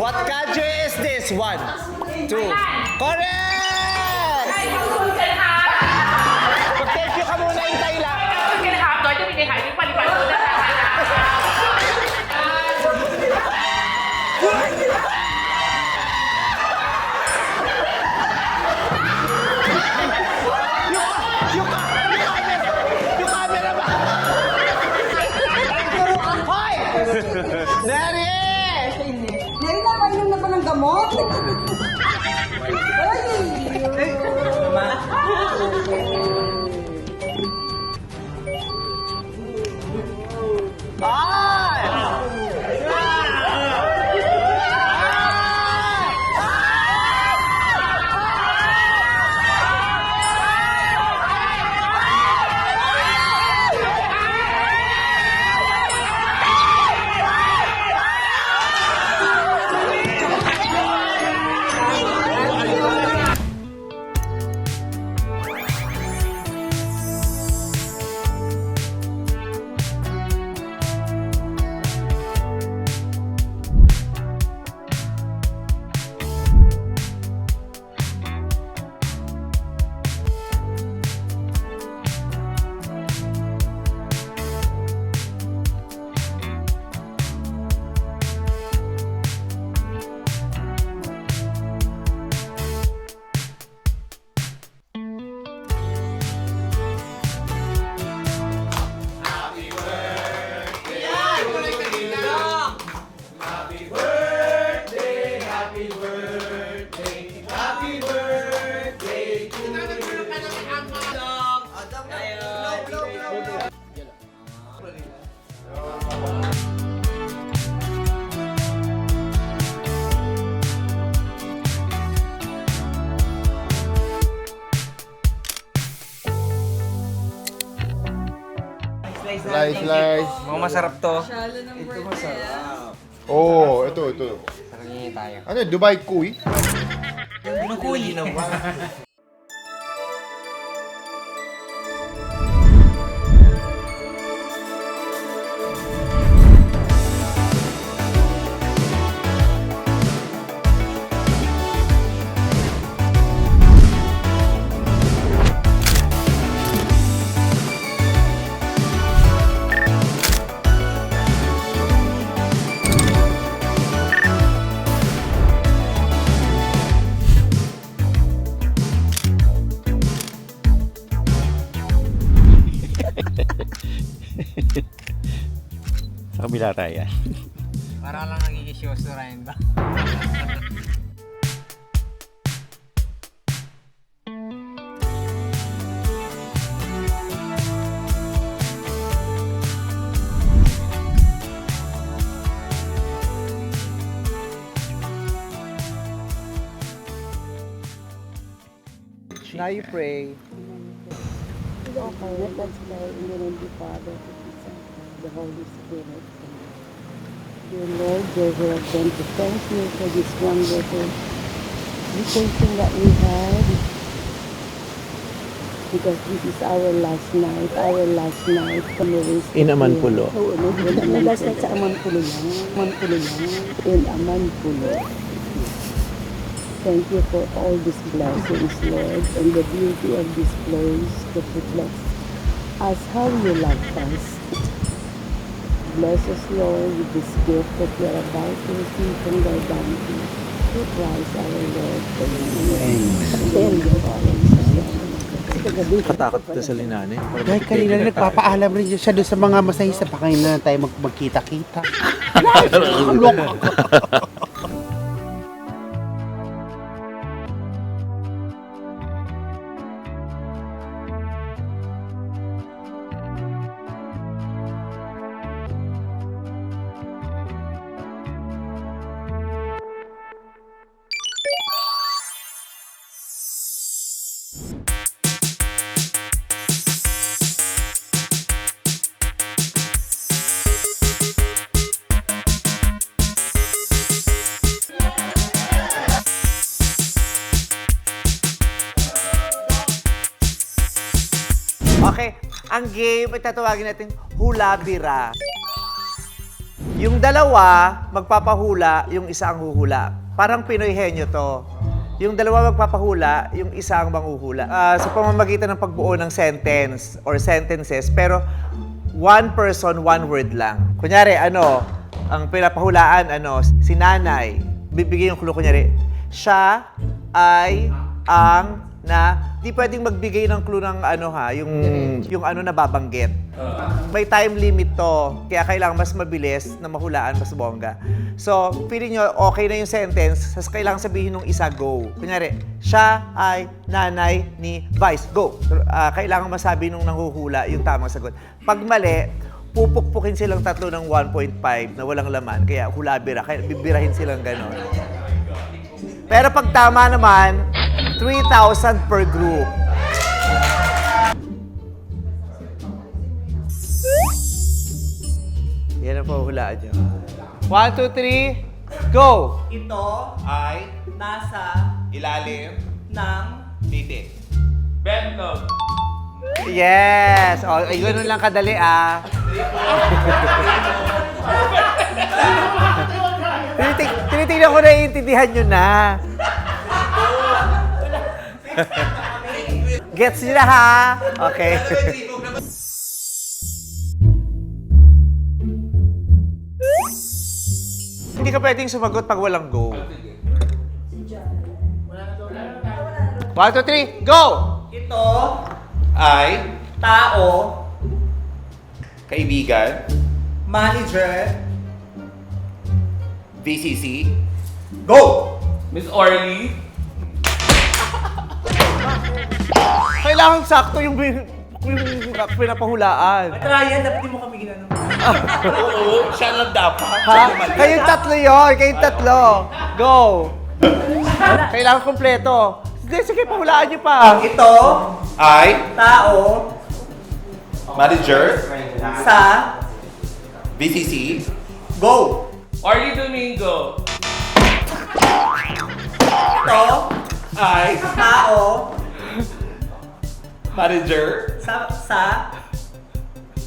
What country is this? 1, 2. Correct! mag-thank you ka muna, hintay lang. น้อยจะมีในหายที่ปฏิบัติตัวนะคะ Yung camera ba? Hoy! Neri! Ngayon nakainom na pa ng gamot. Slice. Mukhang masarap to. Oh, ito. Sarangin tayo. Ano, Dubai Kui? Ano kuy? Sa kabila tayo. Para lang nagkikisyoso rin ba? Now you pray. Okay, let us pray in the name of the Father, the Son, and the Holy Spirit. Dear Lord, dear we are going to thank you for this wonderful vacation that we had. Because this is our last night from the race. In Amanpulo. Oo, last night sa Amanpulo lang. In Amanpulo. Thank you for all these blessings, Lord, and the beauty of this place that reflects us how you love us. Bless us, Lord, with this gift that we are about to receive from thy bounty. Through Christ our Lord. Amen. Katakot ito sa linane. Dahil kanina nagpapaalam rin siya doon sa mga masahista pa kayo na tayo magkita-kita. Okay, ang game ay tatawagin natin Hula Bira. Yung dalawa, magpapahula, yung isa ang huhula. Parang Pinoy henyo to. Yung dalawa magpapahula, yung isa ang manghuhula. Sa pamamagitan ng pagbuo ng sentence or sentences, pero one person, one word lang. Kunyari, ang pinapahulaan, si nanay, bibigay yung clue, kunyari, siya ay ang di pwedeng magbigay ng clue ng yung na babanggit. May time limit to, kaya kailangan mas mabilis na mahulaan, mas bongga. So, feeling nyo, okay na yung sentence, kailangan sabihin ng isa, go. Kunyari, siya ay nanay ni Vice, go. Kailangan masabi nung nanghuhula yung tamang sagot. Pag mali, pupukpukin silang tatlo ng 1.5 na walang laman, kaya hula-bira, kaya bibirahin silang gano'n. Pero pag tama naman, 3,000 per group. Yan ang pahulaan nyo. 1, 2, 3, go! Ito Ay, nasa ilalim, ng titik. Bentog. Yes! O, ganun lang kadali, Tinitingnan ko na iintindihan nyo na. Gets nyo na, ha? Okay. Hindi ka pwedeng sumagot pag walang go. 1, 2, 3, go! ito Ay, tao, kaibigan, manager, VCC, go! Miss Orly. Kailangan sakto yung pinapahulaan. Ryan, dapat di mo kami ginano. Oo, siya lang dapat. Ha? Kayong tatlo yun. Kayong tatlo. Go. Kailangan kompleto. Sige, pahulaan niyo pa. Ito Ay, tao manager, sa VCC, go. Orly Domingo. Ito ay, tao manager, sa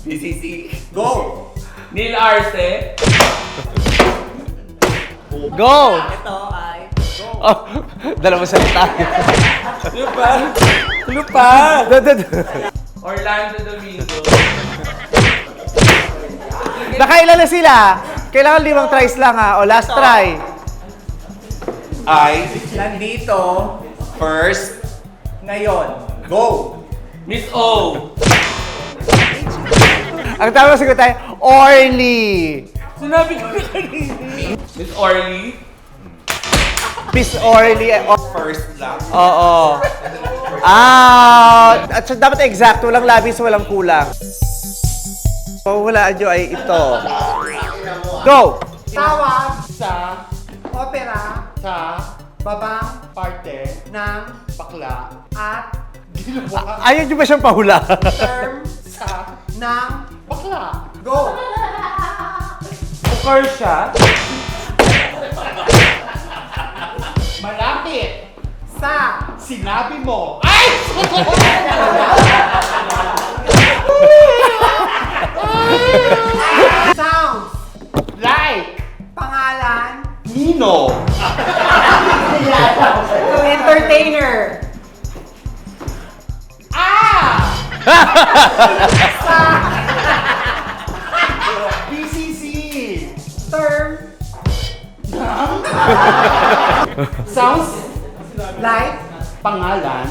VCC, go. Neil Arce. go. Ito ay Oh, dalawang salita. Lupa. Orlando Domingo. Nakailan na sila? Kailangan 5 tries lang, ha? O, last try. Ay, nandito first, ngayon. Go. Miss O. ang tama sagot ay Orly. Sinabi ko na kanina. Miss Orly. Miss Orly. First lang. Oo. At so, dapat exact, walang labis, walang kulang. Pahuhulaan nyo ay ito. Go! Tawag sa opera sa babang parte ng bakla at ginawa Ayaw nyo ba siyang pahula? term sa ng bakla. Go! Bukar siya. Malapit Sa sinabi mo. Ay! sounds Like pangalan Nino. entertainer. BCC. Term Sounds like pangalan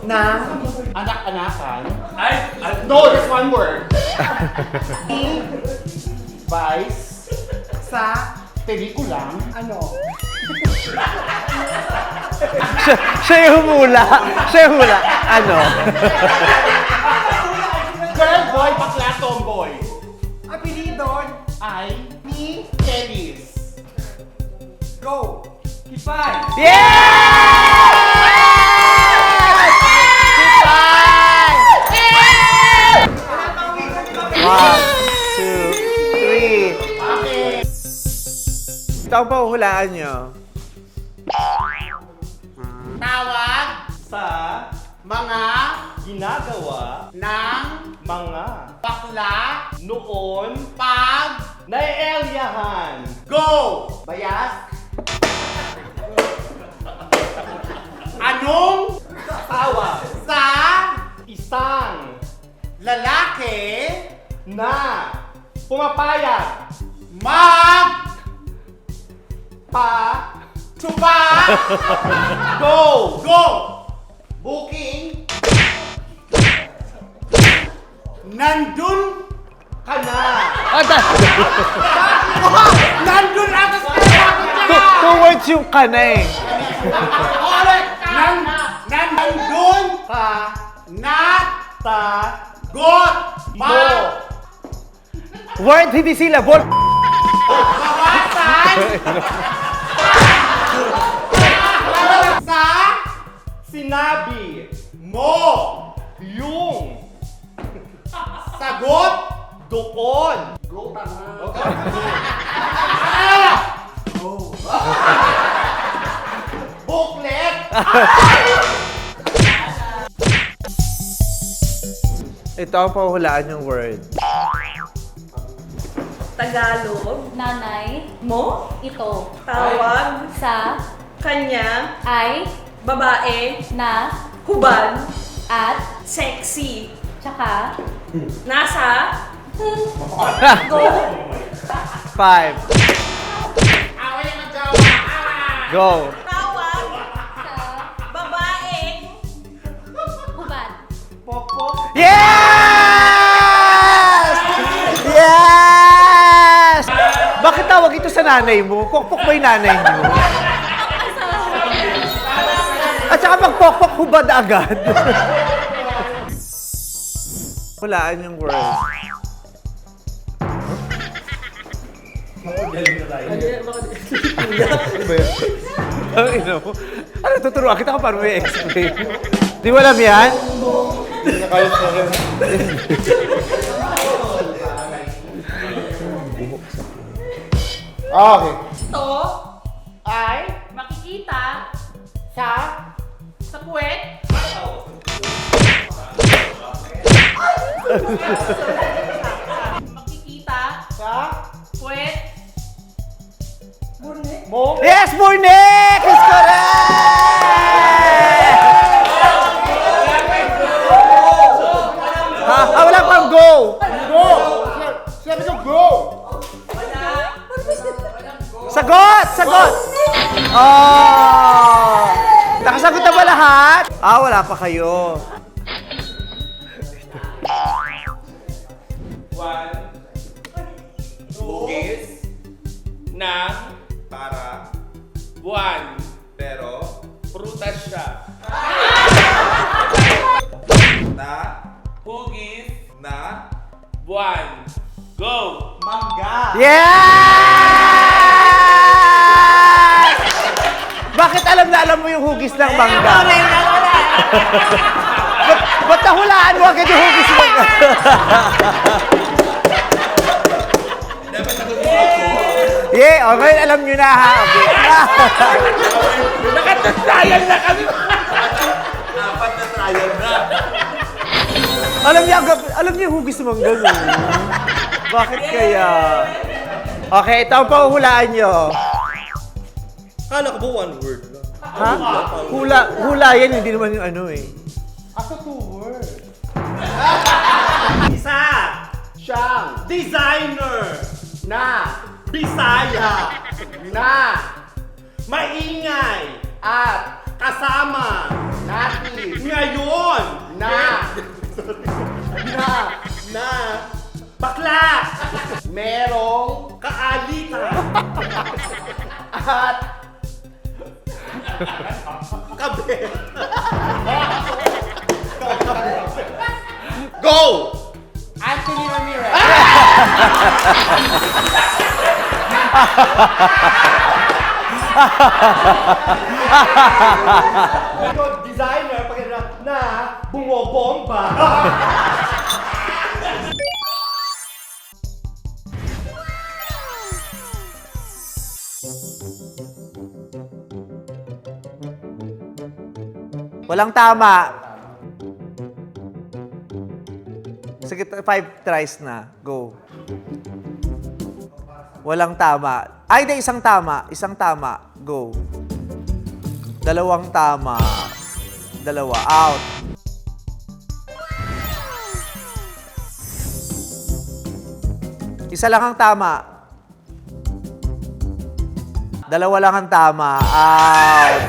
ng anak-anakan. Ay, No, just one word. Vice sa pelikulang ano. Siya yung humula. Siya yung humula. Ano? girl, boy, bakla, tomboy. Apelidon Ay ni Kellys. go. Kipay. Yes! Goodbye! 1, 2, 3. Ito ang pahuhulaan nyo. Tawag sa mga ginagawa ng mga bakla noon pag Naielyahan. Go! Bayas. Anong tawag sa isang lalaki na pumapayag mag tuba go booking nandun ka na nandun ako sa Two words yung ka na eh. nandun ka na tagot mo Word, hindi syllable. bawasan sa sinabi mo yung sagot doon. Go Booklet. Ito ang pahulaan yung word. Tagalog, Nanay, mo, ito, tawag, sa, kanya, ay, babae, na, hubad, at, sexy, tsaka, nasa, go, 5. Go. tawag, sa, babae, hubad. Yes! Yes! Bakit tawag ito sa nanay mo? Pokpok ba yung nanay mo? At saka pag pokpok, hubad agad. Hulaan yung word. Ang ina mo. Ano, tuturuan kita ka para may explain. Di mo alam yan? Okay. to, Ay makikita, sa sa puwet, makikita, sa puwet, mo Yes, Burnick! Is correct! Ha? Wala pang go! Go! Sabi ko go! Sagot! Sagot! Oh! Nakasagot na ba lahat? Wala pa kayo. One. Hugis. Na. Para. Buwan. Pero. Prutas siya. Na. Hugis. Na. Buwan. Go! mangga. Yes! Bakit alam na alam mo yung hugis ng mangga? Ba't nahulaan mo agad yung hugis ng mangga? Yeah, okay, alam nyo na ha. Okay. Nakatasayan na kami! Alam niyo yung hugis ng mangga no? Bakit kaya? Okay, ito ang pahuhulaan nyo. Kala ko ba one word lang? Ha? Hula yan, hindi naman yung ano eh. Ako two words. Isa siyang designer na Bisaya na maingay at kasama natin ngayon na bakla merong kaalitan at kabe. Go! Anthony Ramirez. Designer pag na bumobomba. Walang tama. Sige, 5 tries na. Go. Walang tama. Ay, hindi, isang tama. Isang tama. Go. Dalawang tama. Dalawa. Out. Isa lang ang tama. Dalawa lang ang tama. Out.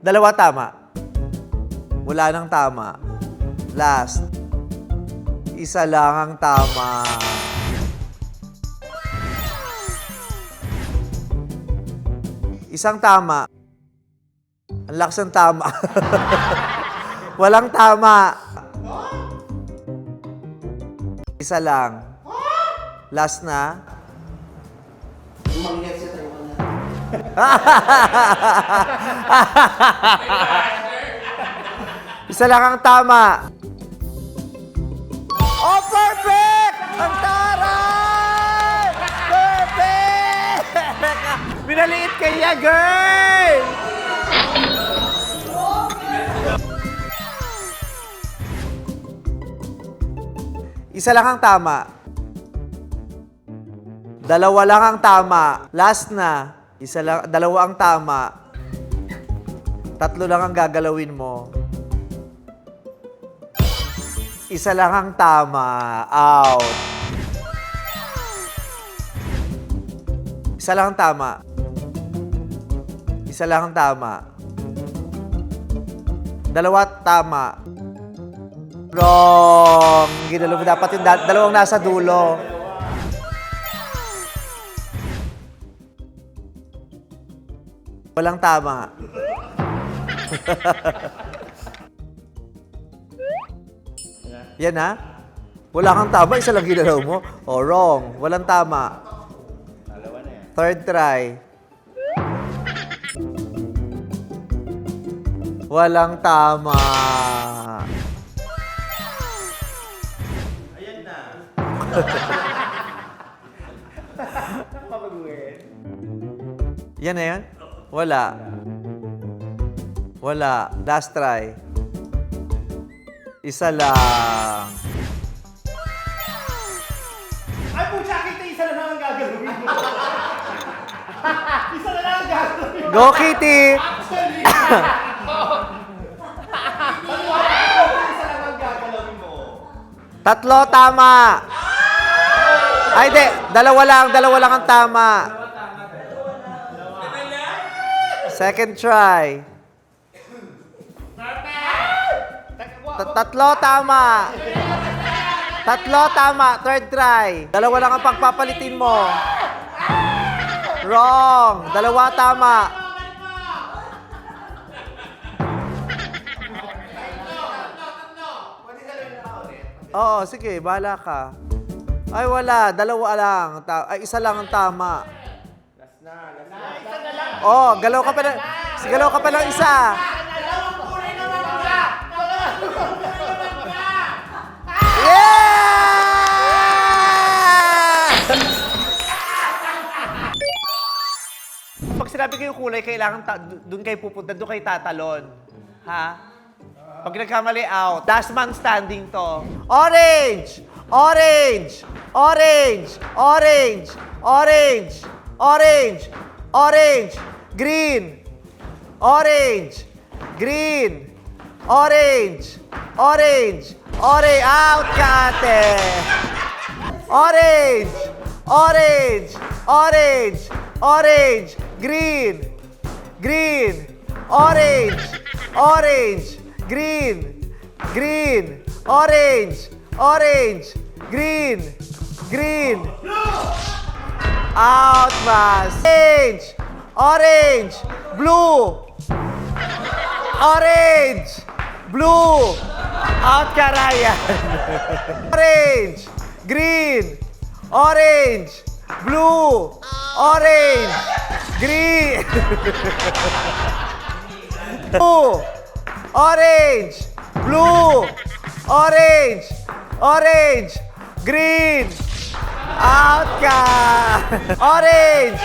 Dalawa tama. Wala nang tama. Last. Isa lang ang tama. Isang tama. Ang lakas ng tama. Walang tama. Isa lang. Last na. Isa lang ang tama. Oh, perfect! Ang taray! Perfect! Minaliit kaya, girl! Isa lang ang tama. Dalawa lang ang tama. Last na. Dalawa ang tama. Tatlo lang ang gagalawin mo. Isa lang ang tama. Out. Isa lang ang tama. Isa lang ang tama. Dalawa tama. Wrong. Ginalo mo dapat yung dalawang nasa dulo. Walang tama. Yan ha? Wala kang tama, isa lang ginalaw mo. Oh, wrong. Walang tama. Third try. Walang tama. Ayan na. Yan na yan? Wala. Wala. Last try. Isa lang. Ay, pucha, kita isa na lang ang gagawin mo. Isa na lang ang gagawin mo. Go, Kitty! Isa na lang ang gagawin mo. Tatlo, tama! Ay, di. Dalawa lang ang tama. Second try. Tatlo, tama. Tatlo, tama. Third try. Dalawa lang ang pagpapalitin mo. Wrong. Dalawa, tama. Oo, sige. Bahala ka. Ay, wala. Dalawa lang. Ay, isa lang ang tama. Oh, galaw ka pa na. Galaw ka pa ng isa. Yeah! Pag sinabi kayo kulay, kailangan doon kayo pupunta, doon kayo tatalon. Ha? Pag nagkamali out, last man standing to. Orange! Orange! Orange! Orange! Orange! Orange! Orange! Green! Orange! Green! Orange! Orange! Orange! Out ka, ate! Orange! Orange! Orange! Orange! Green! Green! Orange! Orange! Green! Green! Orange! Orange! Green! Green! Out, mas! Orange! Orange! Blue! Orange! Blue! Out ka, Ryan! Orange! Green! Orange! Blue! Orange! Green! Blue! Orange! Blue! Orange! Orange! Green! Out ka! Orange!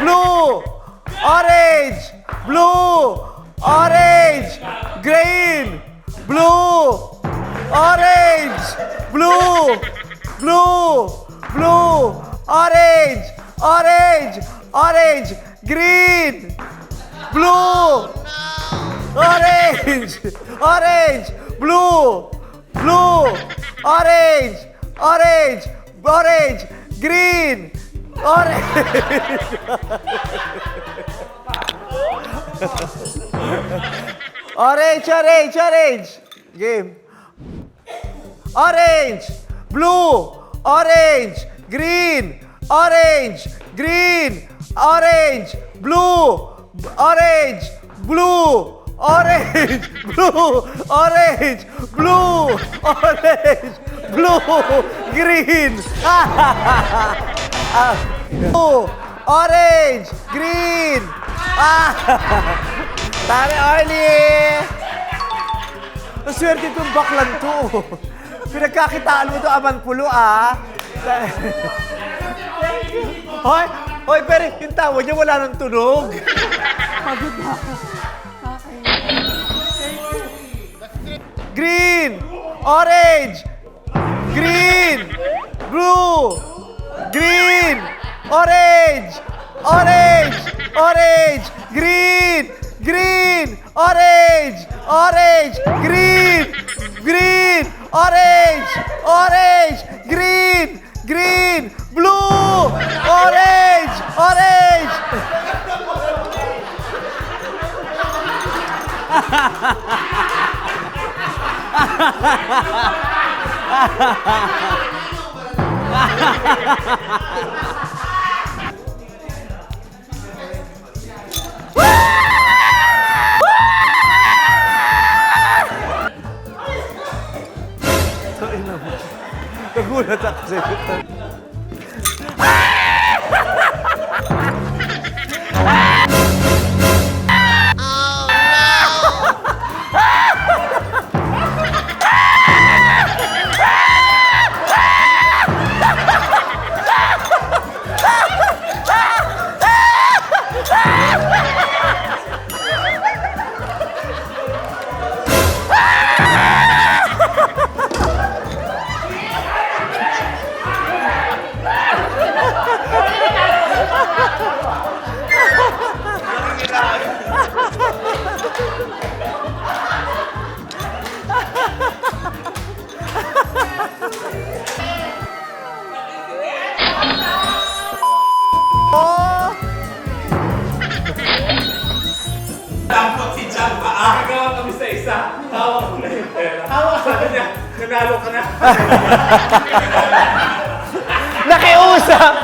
Blue! Orange! Blue! Orange! Green! Blue! Orange! Blue! Blue! Blue! Orange! Orange! Orange! Green! Blue! Orange! Orange! Blue! Blue! Orange! Orange! Orange! Green! Orange! Orange! Orange! Orange! Game. Orange! Blue! Orange! Green! Orange! Green! Orange! Blue! Orange! Blue! Orange! Blue! Orange! Blue! Orange! Blue! Green! Blue! Orange! Green! Tari Arlie! Maswerte itong baklan to. Pinagkakitaan mo to, Amanpulo, ah. Hoy, hoy, pero yung tawa niya wala nang tunog. Pagod na ako. Green! Orange! Green! Blue! Green! Orange! Orange! Orange! Green! Green! Orange! Orange! Green! Green! Orange! Orange! Green! Green! Blue! Orange! Orange! Nagulat ako sa'yo. Dampot si Jack pa. Nagawa kami sa isa. Hawak ko na yung pera. Hawak sabi niya, nanalo ka na. Nakiusap!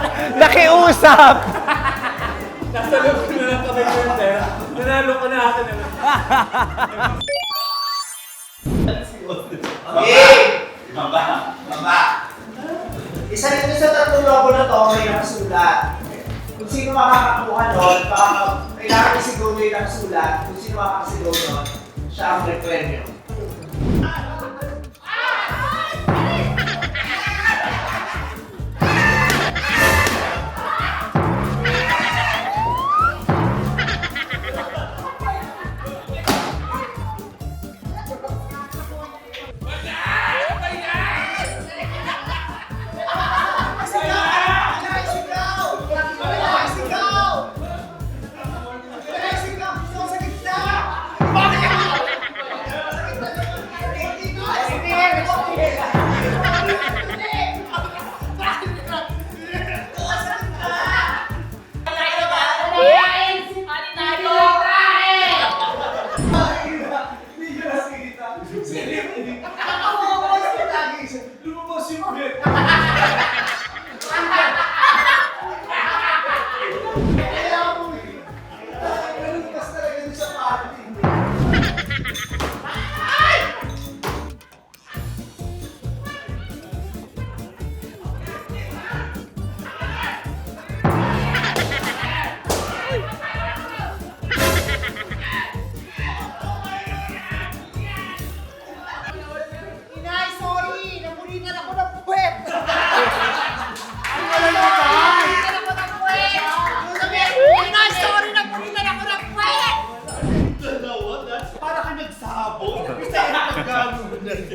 Nakiusap! Nasa loob ko na lang kami yung pera. Nanalo ka na ako na. Isa rin sa tatlong logo na to, may nakasulat. Kung sino makakakuha nun, kailangan isigaw mo yung nakasulat. Kung sino makakasigaw nun, siya ang may premyo.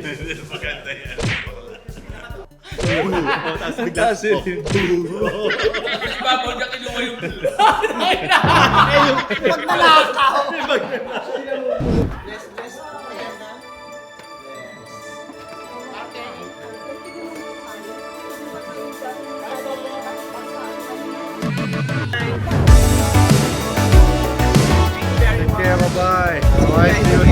Maganda yan. Tapos bigla Ibabol ka kinuha yung... Pag nalakaw. Okay, bye-bye. Bye, see you